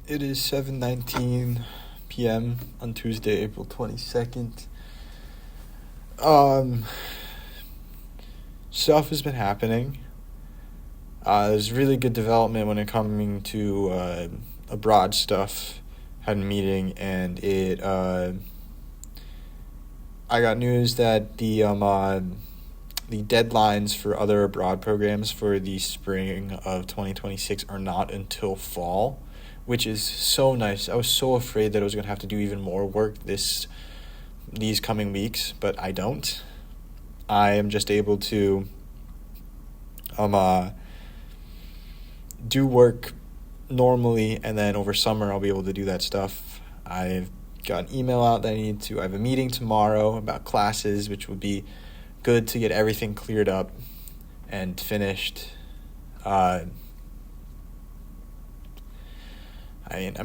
It is 7:19 p.m. on Tuesday, April 22nd. Um, Stuff has been happening. There's really good development when it coming to abroad stuff. Had a meeting and I got news that the deadlines for other abroad programs for the spring of 2026 are not until fall, which is so nice. I was so afraid that I was going to have to do even more work these coming weeks, but I don't. I am just able to do work normally, and then over summer I'll be able to do that stuff. I've got an email out that I have a meeting tomorrow about classes, which would be good to get everything cleared up and finished. I'm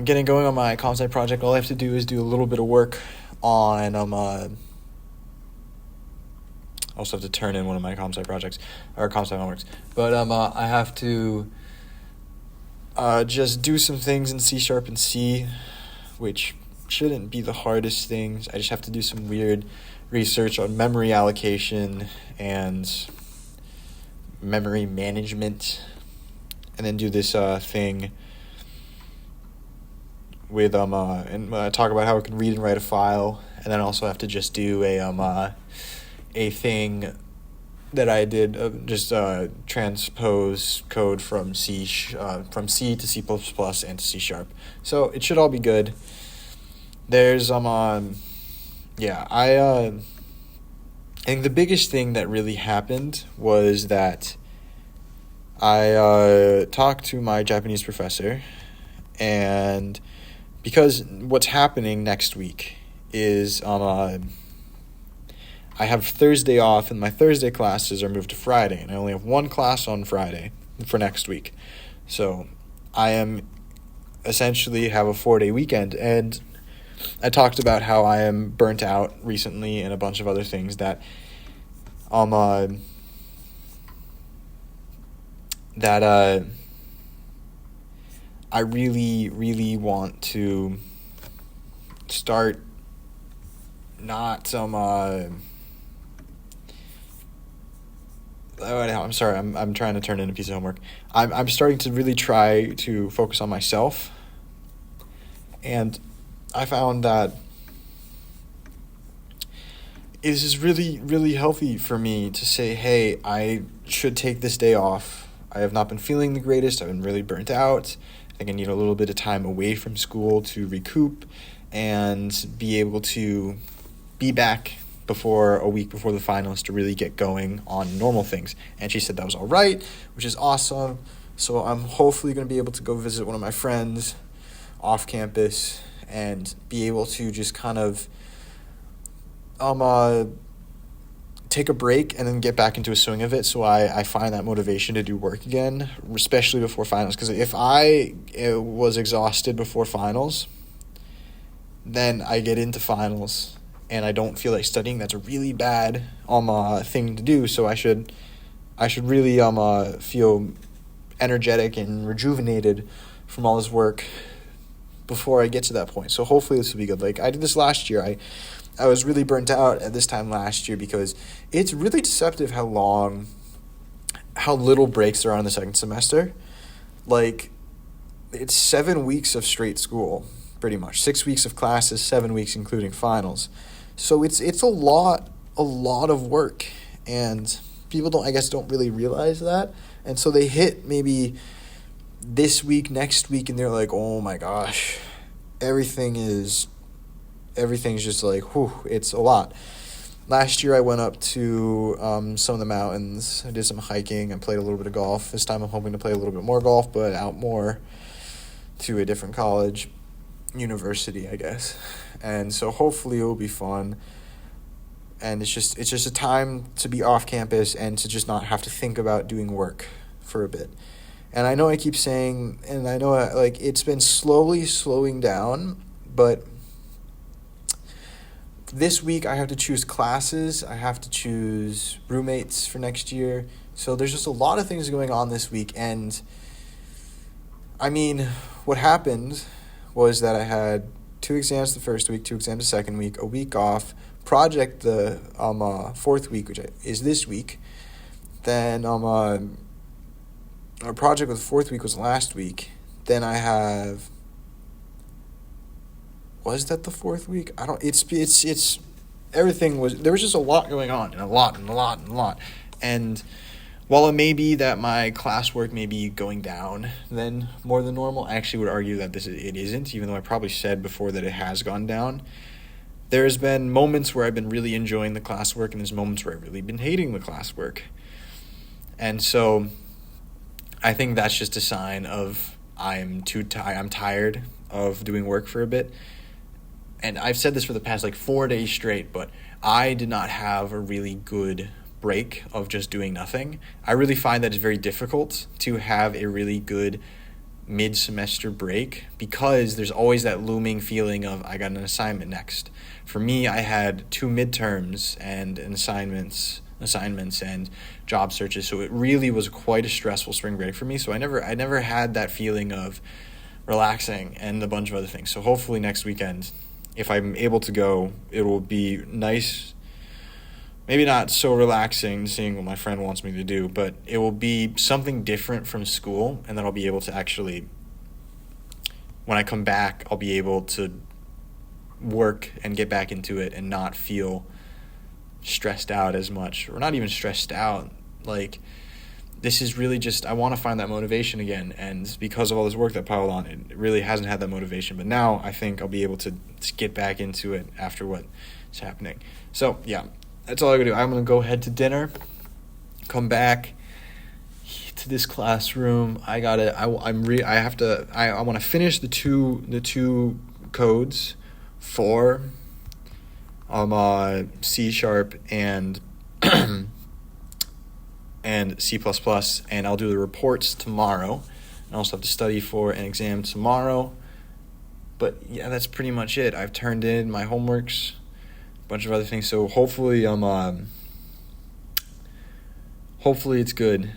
getting going on my comp sci project. All I have to do is do a little bit of work on I also have to turn in one of my comp sci projects or comp sci homeworks. But I have to just do some things in C# and C, which shouldn't be the hardest things. I just have to do some weird research on memory allocation and memory management, and then do this thing with and talk about how I can read and write a file, and then also have to just do a thing that I did, just transpose code from C to C++ and to C#. So it should all be good. There's I think the biggest thing that really happened was that I talked to my Japanese professor, and because what's happening next week is I have Thursday off, and my Thursday classes are moved to Friday, and I only have one class on Friday for next week. So I am essentially have a 4-day weekend, and I talked about how I am burnt out recently and a bunch of other things that I really, really want to start not I'm sorry, I'm trying to turn in a piece of homework. I'm starting to really try to focus on myself, and I found that it is really, really healthy for me to say, hey, I should take this day off. I have not been feeling the greatest. I've been really burnt out. I think I need a little bit of time away from school to recoup and be able to be back before a week before the finals to really get going on normal things. And she said that was all right, which is awesome. So I'm hopefully going to be able to go visit one of my friends off campus and be able to just kind of take a break and then get back into a swing of it, so I find that motivation to do work again, especially before finals. Because if I was exhausted before finals, then I get into finals and I don't feel like studying. That's a really bad thing to do. So I should really feel energetic and rejuvenated from all this work before I get to that point. So hopefully this will be good. Like I did this last year. I was really burnt out at this time last year because it's really deceptive how little breaks there are in the second semester. Like, it's 7 weeks of straight school, pretty much. 6 weeks of classes, 7 weeks including finals. So it's a lot of work, and people don't really realize that. And so they hit maybe this week, next week, and they're like, oh my gosh, everything's just like, whew, it's a lot. Last year I went up to some of the mountains. I did some hiking and played a little bit of golf. This time I'm hoping to play a little bit more golf, but out more to a different college, university, I guess. And so hopefully it will be fun. And it's just a time to be off campus and to just not have to think about doing work for a bit. And I know I keep saying, and I know it's been slowly slowing down, but this week I have to choose classes. I have to choose roommates for next year. So there's just a lot of things going on this week. And I mean, what happened was that I had 2 exams the first week, 2 exams the second week, a week off, project the fourth week, which is this week. Then our project with the fourth week was last week. Then I have. Was that the fourth week? I don't. It's. Everything was. There was just a lot going on, and a lot. And while it may be that my classwork may be going down then more than normal, I actually would argue that it isn't, even though I probably said before that it has gone down. There's been moments where I've been really enjoying the classwork, and there's moments where I've really been hating the classwork. And so I think that's just a sign of I'm tired of doing work for a bit. And I've said this for the past 4 days straight, but I did not have a really good break of just doing nothing. I really find that it's very difficult to have a really good mid-semester break because there's always that looming feeling of I got an assignment next. For me, I had 2 midterms and assignments and job searches, so it really was quite a stressful spring break for me. So I never had that feeling of relaxing and a bunch of other things. So hopefully next weekend, if I'm able to go, it will be nice. Maybe not so relaxing seeing what my friend wants me to do, but it will be something different from school, and then I'll be able to actually, when I come back, I'll be able to work and get back into it and not feel stressed out as much, or not even stressed out. This is really just, I want to find that motivation again, and because of all this work that piled on, it really hasn't had that motivation, but now I think I'll be able to get back into it after what's happening. So, yeah, that's all I gotta do. I'm gonna go head to dinner, come back to this classroom. I want to finish the two codes for C# and and C++, and I'll do the reports tomorrow. I also have to study for an exam tomorrow. But yeah, that's pretty much it. I've turned in my homeworks, a bunch of other things. So hopefully it's good.